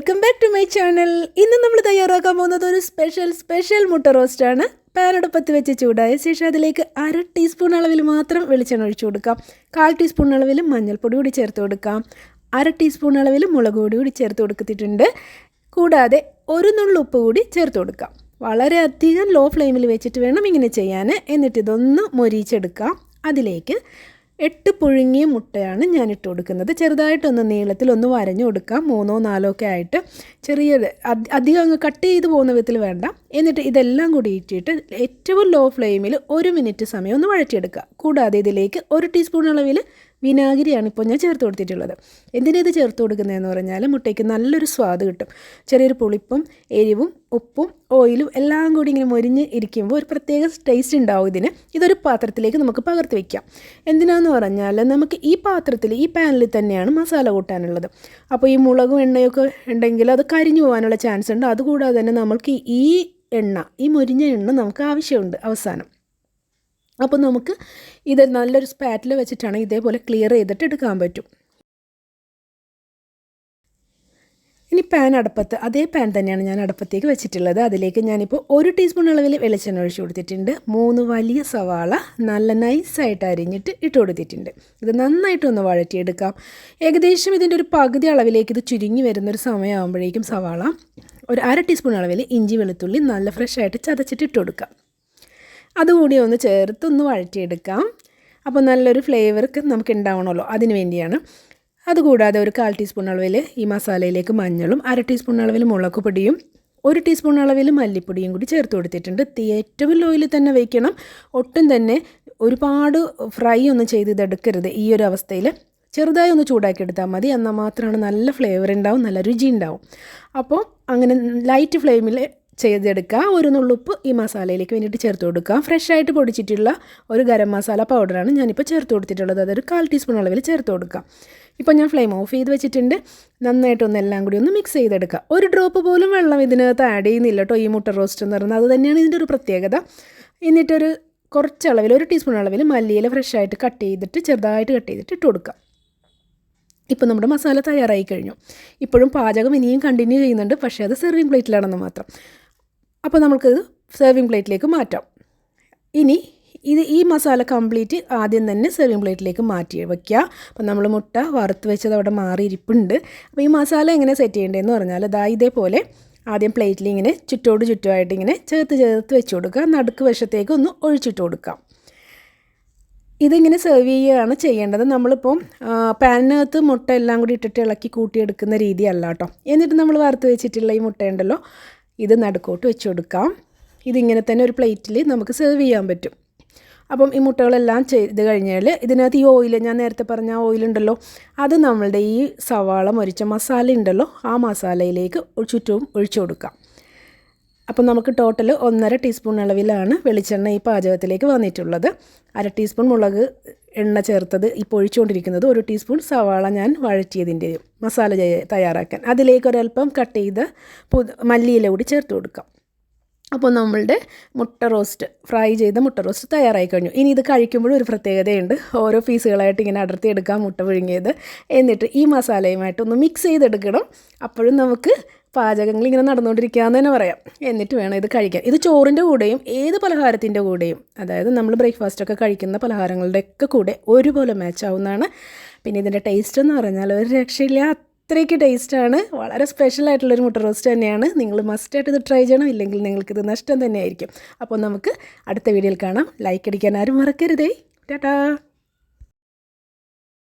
Welcome back to my channel. ഇന്ന് നമ്മൾ തയ്യാറാക്കാൻ പോകുന്നത് ഒരു സ്പെഷ്യൽ മുട്ട റോസ്റ്റാണ്. പാൻ അടുപ്പത്ത് വെച്ച് ചൂടായ ശേഷം അതിലേക്ക് 1/2 ടീസ്പൂൺ അളവിൽ മാത്രം വെളിച്ചെണ്ണ ഒഴിച്ചു കൊടുക്കാം. 1/4 ടീസ്പൂൺ അളവിൽ മഞ്ഞൾപ്പൊടി കൂടി ചേർത്ത് കൊടുക്കാം. 1/2 ടീസ്പൂൺ അളവിൽ മുളക് പൊടി കൂടി ചേർത്ത് കൊടുത്തിട്ടുണ്ട്. കൂടാതെ ഒരു നുള്ളു ഉപ്പ് കൂടി ചേർത്ത് കൊടുക്കാം. വളരെ അധികം ലോ ഫ്ലെയിമിൽ വെച്ചിട്ട് വേണം ഇങ്ങനെ ചെയ്യാൻ. എന്നിട്ട് ഇതൊന്ന് മൊരിച്ചെടുക്കാം. അതിലേക്ക് 8 പുഴുങ്ങിയ മുട്ടയാണ് ഞാൻ ഇട്ട് കൊടുക്കുന്നത്. ചെറുതായിട്ടൊന്ന് നീളത്തിലൊന്ന് വരഞ്ഞു കൊടുക്കാം. 3ഓ 4ഓ ഒക്കെ ആയിട്ട് ചെറിയ അധികം അങ്ങ് കട്ട് ചെയ്ത് പോകുന്ന വിധത്തിൽ വേണ്ട. എന്നിട്ട് ഇതെല്ലാം കൂടി ഇട്ടിട്ട് ഏറ്റവും ലോ ഫ്ലെയിമിൽ 1 മിനിറ്റ് സമയം ഒന്ന് വഴറ്റിയെടുക്കുക. കൂടാതെ ഇതിലേക്ക് 1 ടീസ്പൂൺ അളവിൽ വിനാഗിരിയാണ് ഇപ്പോൾ ഞാൻ ചേർത്ത് കൊടുത്തിട്ടുള്ളത്. എന്തിനത് ചേർത്ത് കൊടുക്കുന്നതെന്ന് പറഞ്ഞാൽ മുട്ടയ്ക്ക് നല്ലൊരു സ്വാദ് കിട്ടും. ചെറിയൊരു പുളിപ്പും എരിവും ഉപ്പും ഓയിലും എല്ലാം കൂടി ഇങ്ങനെ മൊരിഞ്ഞ് ഇരിക്കുമ്പോൾ ഒരു പ്രത്യേക ടേസ്റ്റ് ഉണ്ടാവും ഇതിന്. ഇതൊരു പാത്രത്തിലേക്ക് നമുക്ക് പകർത്തി വയ്ക്കാം. എന്തിനാന്ന് പറഞ്ഞാൽ നമുക്ക് ഈ പാത്രത്തിൽ ഈ പാനിൽ തന്നെയാണ് മസാല കൂട്ടാനുള്ളത്. അപ്പോൾ ഈ മുളകും എണ്ണയൊക്കെ ഉണ്ടെങ്കിൽ അത് കരിഞ്ഞു പോകാനുള്ള ചാൻസ് ഉണ്ട്. അതുകൂടാതെ തന്നെ നമുക്ക് ഈ മൊരിഞ്ഞ എണ്ണ നമുക്ക് ആവശ്യമുണ്ട് അവസാനം. അപ്പോൾ നമുക്ക് ഇത് നല്ലൊരു സ്പാറ്റിൽ വെച്ചിട്ടാണ് ഇതേപോലെ ക്ലിയർ ചെയ്തിട്ട് എടുക്കാൻ പറ്റും. ഇനി അതേ പാൻ തന്നെയാണ് ഞാൻ അടുപ്പത്തേക്ക് വെച്ചിട്ടുള്ളത്. അതിലേക്ക് ഞാനിപ്പോൾ 1 ടീസ്പൂൺ അളവിൽ വെളിച്ചെണ്ണ ഒഴിച്ച് കൊടുത്തിട്ടുണ്ട്. 3 വലിയ സവാള നല്ല നൈസായിട്ട് അരിഞ്ഞിട്ട് ഇട്ട് കൊടുത്തിട്ടുണ്ട്. ഇത് നന്നായിട്ടൊന്ന് വഴറ്റിയെടുക്കാം. ഏകദേശം ഇതിൻ്റെ ഒരു പകുതി അളവിലേക്ക് ഇത് ചുരുങ്ങി വരുന്നൊരു സമയമാകുമ്പോഴേക്കും സവാള ഒരു 1/2 ടീസ്പൂൺ അളവിൽ ഇഞ്ചി വെളുത്തുള്ളി നല്ല ഫ്രഷായിട്ട് ചതച്ചിട്ട് ഇട്ട് കൊടുക്കാം. അതുകൂടി ഒന്ന് ചേർത്തൊന്ന് വഴറ്റിയെടുക്കാം. അപ്പോൾ നല്ലൊരു ഫ്ലേവർക്ക് നമുക്ക് ഉണ്ടാവണമല്ലോ, അതിന് വേണ്ടിയാണ്. അതുകൂടാതെ ഒരു 1/4 ടീസ്പൂൺ അളവിൽ ഈ മസാലയിലേക്ക് മഞ്ഞളും 1/2 ടീസ്പൂൺ അളവിൽ മുളക് പൊടിയും 1 ടീസ്പൂൺ അളവിൽ മല്ലിപ്പൊടിയും കൂടി ചേർത്ത് കൊടുത്തിട്ടുണ്ട്. തീ ഏറ്റവും ലോയിൽ തന്നെ വയ്ക്കണം. ഒട്ടും തന്നെ ഒരുപാട് ഫ്രൈ ഒന്നും ചെയ്ത് ഇതെടുക്കരുത്. ഈ ഒരു അവസ്ഥയിൽ ചെറുതായി ഒന്ന് ചൂടാക്കി എടുത്താൽ മതി. എന്നാൽ മാത്രമാണ് നല്ല ഫ്ലേവർ ഉണ്ടാവും, നല്ല രുചി ഉണ്ടാവും. അപ്പോൾ അങ്ങനെ ലൈറ്റ് ഫ്ലെയിമിൽ ചെയ്തെടുക്കുക. ഒരു നുള്ളുപ്പ് ഈ മസാലയിലേക്ക് വേണ്ടിയിട്ട് ചേർത്ത് കൊടുക്കുക. ഫ്രഷായിട്ട് പൊടിച്ചിട്ടുള്ള ഒരു ഗരം മസാല പൗഡറാണ് ഞാനിപ്പോൾ ചേർത്ത് കൊടുത്തിട്ടുള്ളത്. അതൊരു 1/4 ടീസ്പൂൺ അളവിൽ ചേർത്ത് കൊടുക്കുക. ഇപ്പോൾ ഞാൻ ഫ്ലെയിം ഓഫ് ചെയ്ത് വെച്ചിട്ടുണ്ട്. നന്നായിട്ടൊന്ന് എല്ലാം കൂടി ഒന്ന് മിക്സ് ചെയ്തെടുക്കുക. ഒരു ഡ്രോപ്പ് പോലും വെള്ളം ഇതിനകത്ത് ആഡ് ചെയ്യുന്നില്ല കേട്ടോ ഈ മുട്ട റോസ്റ്റ് എന്ന് പറയുന്നത്. അത് തന്നെയാണ് ഇതിൻ്റെ ഒരു പ്രത്യേകത. എന്നിട്ടൊരു കുറച്ച് അളവിൽ 1 ടീസ്പൂൺ അളവിൽ മല്ലിയില ഫ്രഷായിട്ട് ചെറുതായിട്ട് കട്ട് ചെയ്തിട്ട് ഇട്ട് കൊടുക്കുക. ഇപ്പോൾ നമ്മുടെ മസാല തയ്യാറായി കഴിഞ്ഞു. ഇപ്പോഴും പാചകം ഇനിയും കണ്ടിന്യൂ ചെയ്യുന്നുണ്ട്, പക്ഷേ അത് സെർവിങ് പ്ലേറ്റിലാണെന്ന് മാത്രം. അപ്പോൾ നമുക്കിത് സെർവിങ് പ്ലേറ്റിലേക്ക് മാറ്റാം. ഇനി ഈ മസാല കംപ്ലീറ്റ് ആദ്യം തന്നെ സെർവിങ് പ്ലേറ്റിലേക്ക് മാറ്റി വയ്ക്കുക. അപ്പോൾ നമ്മൾ മുട്ട വറുത്ത് വെച്ചത് അവിടെ മാറിയിരിപ്പുണ്ട്. അപ്പോൾ ഈ മസാല എങ്ങനെ സെറ്റ് ചെയ്യേണ്ടതെന്ന് പറഞ്ഞാൽ ഇതേപോലെ ആദ്യം പ്ലേറ്റിൽ ഇങ്ങനെ ചുറ്റുമായിട്ട് ഇങ്ങനെ ചേർത്ത് വെച്ച് കൊടുക്കുക. നടുക്ക് വശത്തേക്ക് ഒന്ന് ഒഴിച്ചിട്ട് കൊടുക്കാം. ഇതിങ്ങനെ സെർവ് ചെയ്യുകയാണ് ചെയ്യേണ്ടത്. നമ്മളിപ്പം പാനിനകത്ത് മുട്ട എല്ലാം കൂടി ഇട്ടിട്ട് ഇളക്കി കൂട്ടിയെടുക്കുന്ന രീതിയല്ല കേട്ടോ. എന്നിട്ട് നമ്മൾ വറുത്ത് വെച്ചിട്ടുള്ള ഈ മുട്ടയുണ്ടല്ലോ, ഇത് നടുക്കോട്ട് വെച്ച് കൊടുക്കാം. ഇതിങ്ങനെ തന്നെ ഒരു പ്ലേറ്റിൽ നമുക്ക് സെർവ് ചെയ്യാൻ പറ്റും. അപ്പം ഈ മുട്ടകളെല്ലാം ചെയ്ത് കഴിഞ്ഞാൽ ഇതിനകത്ത് ഈ ഓയിൽ, ഞാൻ നേരത്തെ പറഞ്ഞ ആ ഓയിലുണ്ടല്ലോ, അത് നമ്മളുടെ ഈ സവാള മൊരിച്ച മസാല ഉണ്ടല്ലോ, ആ മസാലയിലേക്ക് ചുറ്റും ഒഴിച്ചു കൊടുക്കാം. അപ്പം നമുക്ക് ടോട്ടൽ 1.5 ടീസ്പൂൺ അളവിലാണ് വെളിച്ചെണ്ണ ഈ പാചകത്തിലേക്ക് വന്നിട്ടുള്ളത്. 1/2 ടീസ്പൂൺ മുളക് എണ്ണ ചേർത്തത് ഇപ്പോൾ ഒഴിച്ചുകൊണ്ടിരിക്കുന്നത്. 1 ടീസ്പൂൺ സവാള ഞാൻ വഴറ്റിയതിൻ്റെയും മസാല തയ്യാറാക്കാൻ. അതിലേക്ക് ഒരല്പം കട്ട് ചെയ്ത് മല്ലിയില കൂടി ചേർത്ത് കൊടുക്കാം. അപ്പോൾ നമ്മളുടെ ഫ്രൈ ചെയ്ത മുട്ട റോസ്റ്റ് തയ്യാറായി കഴിഞ്ഞു. ഇനി ഇത് കഴിക്കുമ്പോഴും ഒരു പ്രത്യേകതയുണ്ട്. ഓരോ പീസുകളായിട്ട് ഇങ്ങനെ അടർത്തിയെടുക്കാം മുട്ട പുഴുങ്ങിയത്. എന്നിട്ട് ഈ മസാലയുമായിട്ടൊന്ന് മിക്സ് ചെയ്തെടുക്കണം. അപ്പോഴും നമുക്ക് പാചകങ്ങൾ ഇങ്ങനെ നടന്നുകൊണ്ടിരിക്കുകയെന്ന് തന്നെ പറയാം. എന്നിട്ട് വേണം ഇത് കഴിക്കാൻ. ഇത് ചോറിൻ്റെ കൂടെയും ഏത് പലഹാരത്തിൻ്റെ കൂടെയും, അതായത് നമ്മൾ ബ്രേക്ക്ഫാസ്റ്റൊക്കെ കഴിക്കുന്ന പലഹാരങ്ങളുടെയൊക്കെ കൂടെ ഒരുപോലെ മാച്ച് ആവുന്നതാണ്. പിന്നെ ഇതിൻ്റെ ടേസ്റ്റ് എന്ന് പറഞ്ഞാൽ ഒരു രക്ഷയില്ല, അത്രയ്ക്ക് ടേസ്റ്റാണ്. വളരെ സ്പെഷ്യലായിട്ടുള്ളൊരു മുട്ട റോസ്റ്റ് തന്നെയാണ്. നിങ്ങൾ മസ്റ്റായിട്ട് ഇത് ട്രൈ ചെയ്യണം, ഇല്ലെങ്കിൽ നിങ്ങൾക്കിത് നഷ്ടം തന്നെയായിരിക്കും. അപ്പോൾ നമുക്ക് അടുത്ത വീഡിയോയിൽ കാണാം. ലൈക്ക് അടിക്കാൻ ആരും മറക്കരുതേ. ടാറ്റാ.